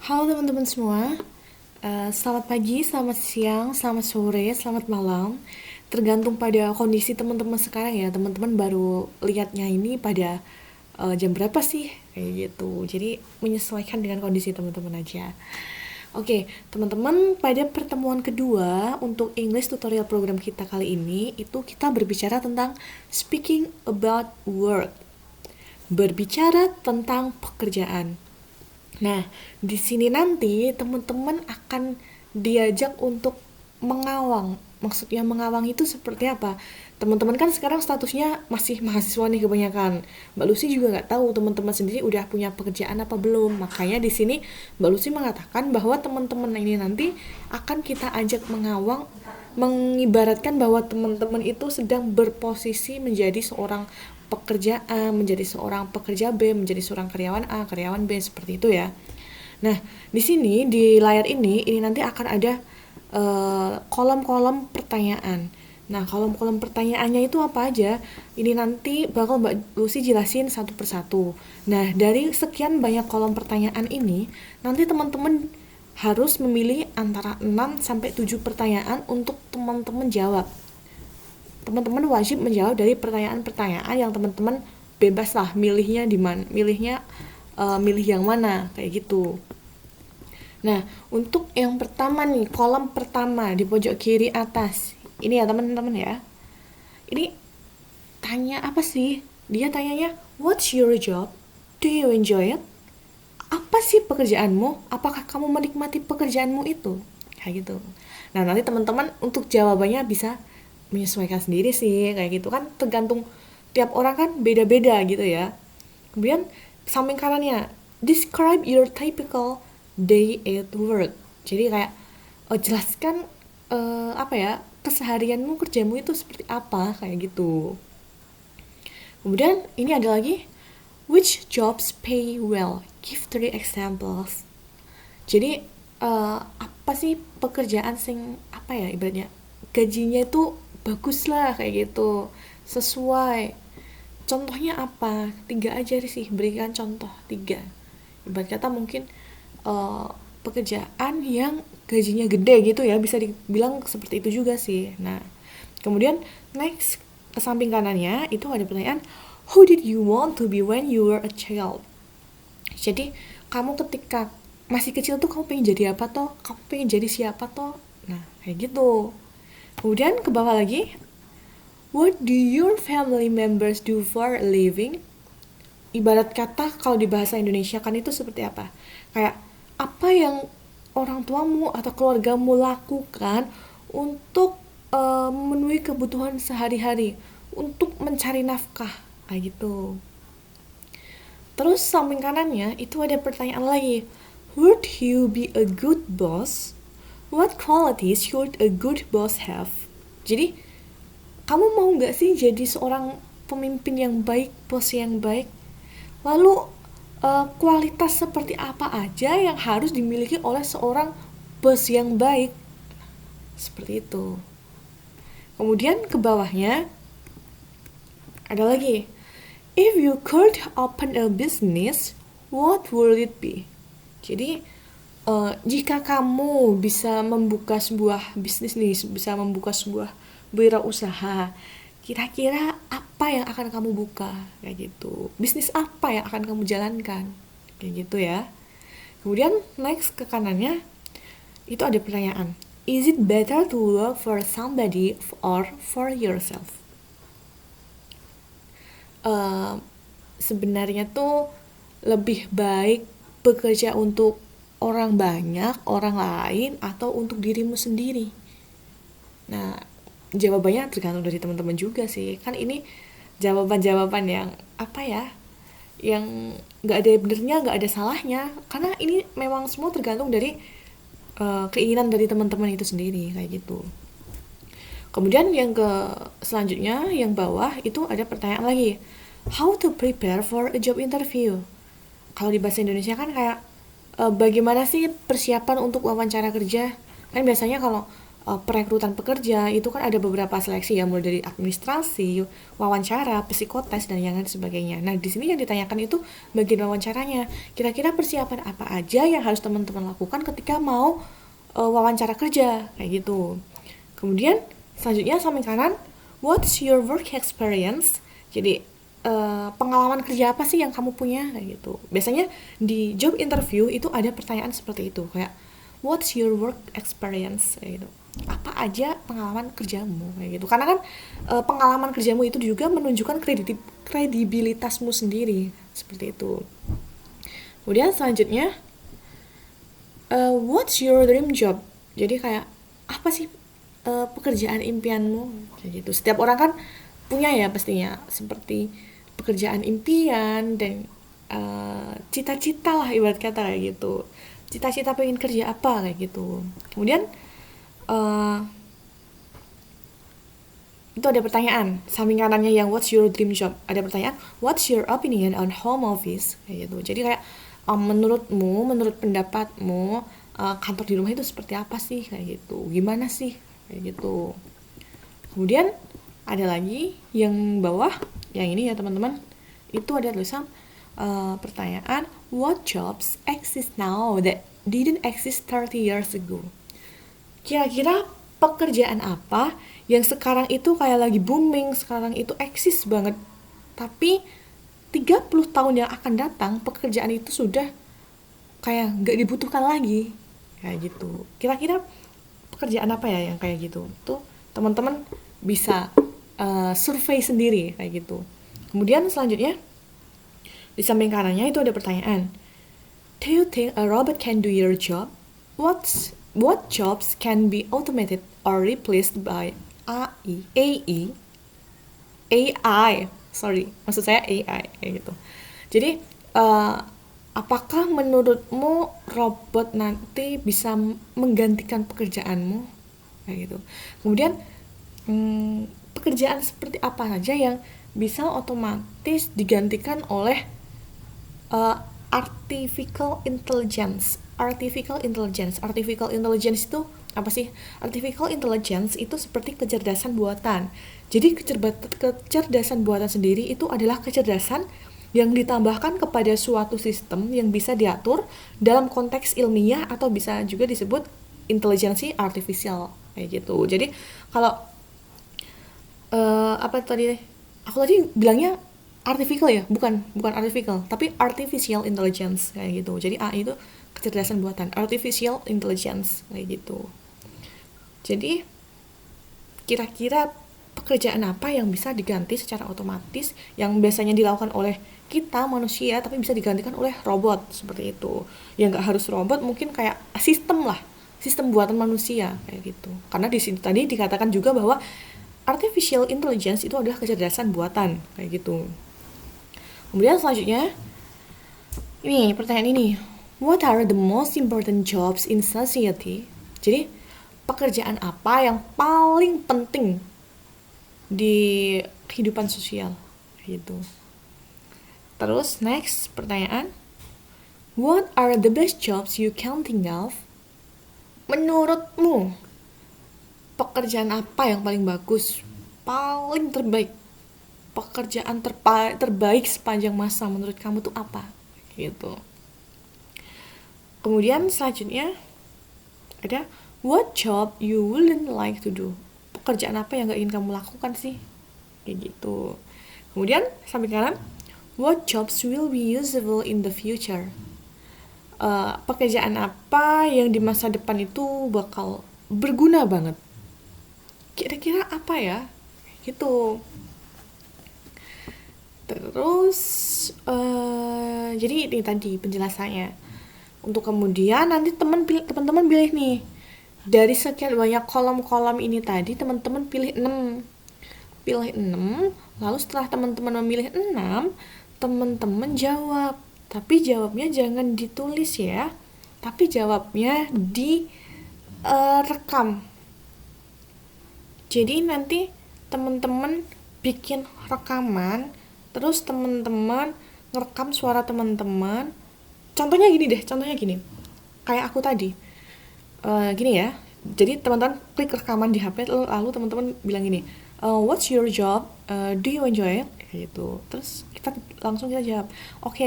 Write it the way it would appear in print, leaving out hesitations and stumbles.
Halo teman-teman semua. Selamat pagi, selamat siang, selamat sore, selamat malam. Tergantung pada kondisi teman-teman sekarang ya. Teman-teman baru lihatnya ini pada jam berapa sih? Kayak gitu. Jadi menyesuaikan dengan kondisi teman-teman aja. Oke, teman-teman, pada pertemuan kedua untuk English tutorial program kita kali ini itu kita berbicara tentang speaking about work. Berbicara tentang pekerjaan. Nah, di sini nanti teman-teman akan diajak untuk mengawang. Maksudnya mengawang itu seperti apa? Teman-teman kan sekarang statusnya masih mahasiswa nih kebanyakan. Mbak Lucy juga nggak tahu teman-teman sendiri udah punya pekerjaan apa belum. Makanya di sini Mbak Lucy mengatakan bahwa teman-teman ini nanti akan kita ajak mengawang, mengibaratkan bahwa teman-teman itu sedang berposisi menjadi seorang pekerja A, menjadi seorang pekerja B, menjadi seorang karyawan A, karyawan B, seperti itu ya. Nah, di sini di layar ini nanti akan ada kolom-kolom pertanyaan. Nah, kolom-kolom pertanyaannya itu apa aja? Ini nanti bakal Mbak Lucy jelasin satu persatu. Nah, dari sekian banyak kolom pertanyaan ini, nanti teman-teman harus memilih antara 6 sampai 7 pertanyaan untuk teman-teman jawab. Teman-teman wajib menjawab dari pertanyaan-pertanyaan yang teman-teman bebas lah milihnya di mana, milih yang mana kayak gitu. Nah, untuk yang pertama nih, kolom pertama di pojok kiri atas. Ini ya teman-teman ya. Ini tanya apa sih? Dia tanyanya, what's your job? Do you enjoy it? Apa sih pekerjaanmu? Apakah kamu menikmati pekerjaanmu itu? Kayak gitu. Nah, nanti teman-teman untuk jawabannya bisa menyesuaikan sendiri sih, kayak gitu kan tergantung tiap orang kan beda-beda gitu ya. Kemudian samping kanannya, describe your typical day at work. Jadi kayak jelaskan apa ya, keseharianmu, kerjamu itu seperti apa, kayak gitu. Kemudian ini ada lagi, which jobs pay well? Give 3 examples. Jadi apa sih pekerjaan sing apa ya ibaratnya gajinya itu bagus lah kayak gitu, sesuai. Contohnya apa? 3 aja sih, berikan contoh 3. Ibarat kata mungkin eh, pekerjaan yang gajinya gede gitu ya, bisa dibilang seperti itu juga sih. Nah, kemudian next ke samping kanannya itu ada pertanyaan, who did you want to be when you were a child? Jadi kamu ketika masih kecil tuh kamu pengen jadi apa toh? Kamu pengen jadi siapa toh? Nah, kayak gitu. Kemudian ke bawah lagi, what do your family members do for a living? Ibarat kata kalau di bahasa Indonesia kan itu seperti apa? Kayak apa yang orang tuamu atau keluargamu lakukan untuk memenuhi kebutuhan sehari-hari, untuk mencari nafkah, kayak gitu. Terus samping kanannya itu ada pertanyaan lagi. Would you be a good boss? What qualities should a good boss have? Jadi, kamu mau nggak sih jadi seorang pemimpin yang baik, bos yang baik? Lalu, kualitas seperti apa aja yang harus dimiliki oleh seorang bos yang baik? Seperti itu. Kemudian ke bawahnya ada lagi. If you could open a business, what would it be? Jadi, jika kamu bisa membuka sebuah bisnis nih, bisa membuka sebuah wirausaha, kira-kira apa yang akan kamu buka? Kayak gitu. Bisnis apa yang akan kamu jalankan? Kayak gitu ya. Kemudian next ke kanannya, itu ada pertanyaan. Is it better to work for somebody or for yourself? uh, Sebenarnya tuh lebih baik bekerja untuk orang banyak, orang lain, atau untuk dirimu sendiri. Nah, jawabannya tergantung dari teman-teman juga sih. Kan ini jawaban-jawaban yang apa ya? Yang nggak ada benernya, nggak ada salahnya. Karena ini memang semua tergantung dari keinginan dari teman-teman itu sendiri, kayak gitu. Kemudian yang ke selanjutnya, yang bawah itu ada pertanyaan lagi. How to prepare for a job interview? Kalau di bahasa Indonesia kan kayak bagaimana sih persiapan untuk wawancara kerja? Kan biasanya kalau perekrutan pekerja itu kan ada beberapa seleksi ya, mulai dari administrasi, wawancara, psikotes dan yang lain sebagainya. Nah, di sini yang ditanyakan itu bagian wawancaranya. Kira-kira persiapan apa aja yang harus teman-teman lakukan ketika mau wawancara kerja kayak gitu. Kemudian selanjutnya samping kanan, what's your work experience? Jadi pengalaman kerja apa sih yang kamu punya kayak gitu. Biasanya di job interview itu ada pertanyaan seperti itu, kayak what's your work experience kayak gitu. Apa aja pengalaman kerjamu kayak gitu. Karena kan pengalaman kerjamu itu juga menunjukkan kredibilitasmu sendiri seperti itu. Kemudian selanjutnya, what's your dream job? Jadi kayak apa sih pekerjaan impianmu kayak gitu. Setiap orang kan punya ya pastinya seperti pekerjaan impian dan cita-cita lah ibarat kata kayak gitu. Cita-cita pengen kerja apa kayak gitu. Kemudian itu ada pertanyaan samping kanannya yang what's your dream job, ada pertanyaan what's your opinion on home office kayak gitu. Jadi kayak menurut pendapatmu kantor di rumah itu seperti apa sih kayak gitu, gimana sih kayak gitu. Kemudian ada lagi yang bawah yang ini ya teman-teman, itu ada tulisan pertanyaan what jobs exist now that didn't exist 30 years ago. Kira-kira pekerjaan apa yang sekarang itu kayak lagi booming, sekarang itu eksis banget, tapi 30 tahun yang akan datang pekerjaan itu sudah kayak gak dibutuhkan lagi kayak gitu. Kira-kira pekerjaan apa ya yang kayak gitu. Tuh teman-teman bisa survei sendiri kayak gitu. Kemudian selanjutnya di samping kanannya itu ada pertanyaan, do you think a robot can do your job? What jobs can be automated or replaced by AI, sorry, maksud saya AI kayak gitu. Jadi apakah menurutmu robot nanti bisa menggantikan pekerjaanmu kayak gitu. Kemudian pekerjaan seperti apa saja yang bisa otomatis digantikan oleh artificial intelligence itu apa sih? Artificial intelligence itu seperti kecerdasan buatan. Jadi kecerdasan buatan sendiri itu adalah kecerdasan yang ditambahkan kepada suatu sistem yang bisa diatur dalam konteks ilmiah atau bisa juga disebut intelijensi artifisial kayak gitu. Jadi kalau apa tadi? Aku tadi bilangnya artificial ya, bukan artificial, tapi artificial intelligence kayak gitu. Jadi AI itu kecerdasan buatan, artificial intelligence kayak gitu. Jadi kira-kira pekerjaan apa yang bisa diganti secara otomatis yang biasanya dilakukan oleh kita manusia tapi bisa digantikan oleh robot seperti itu. Ya nggak harus robot, mungkin kayak sistem lah, sistem buatan manusia kayak gitu. Karena di sini tadi dikatakan juga bahwa artificial intelligence itu adalah kecerdasan buatan kayak gitu. Kemudian selanjutnya ini pertanyaan ini, what are the most important jobs in society? Jadi pekerjaan apa yang paling penting di kehidupan sosial gitu. Terus next pertanyaan, what are the best jobs you can think of? Menurutmu pekerjaan apa yang paling bagus, paling terbaik, pekerjaan terbaik sepanjang masa menurut kamu tuh apa gitu. Kemudian selanjutnya ada what job you wouldn't like to do? Pekerjaan apa yang gak ingin kamu lakukan sih? Kayak gitu. Kemudian sampai kanan, what jobs will be useful in the future? Pekerjaan apa yang di masa depan itu bakal berguna banget? Kira-kira apa ya? Gitu. Terus jadi ini tadi penjelasannya. Untuk kemudian nanti teman-teman pilih nih. Dari sekian banyak kolom-kolom ini tadi teman-teman pilih 6. Lalu setelah teman-teman memilih 6, teman-teman jawab. Tapi jawabnya jangan ditulis ya. Tapi jawabnya direkam. Jadi nanti teman-teman bikin rekaman, terus teman-teman ngerekam suara teman-teman. Contohnya gini. Kayak aku tadi. Gini ya, Jadi teman-teman klik rekaman di HP, lalu teman-teman bilang gini, what's your job? Do you enjoy it? Kayak gitu. Terus kita langsung kita jawab, oke,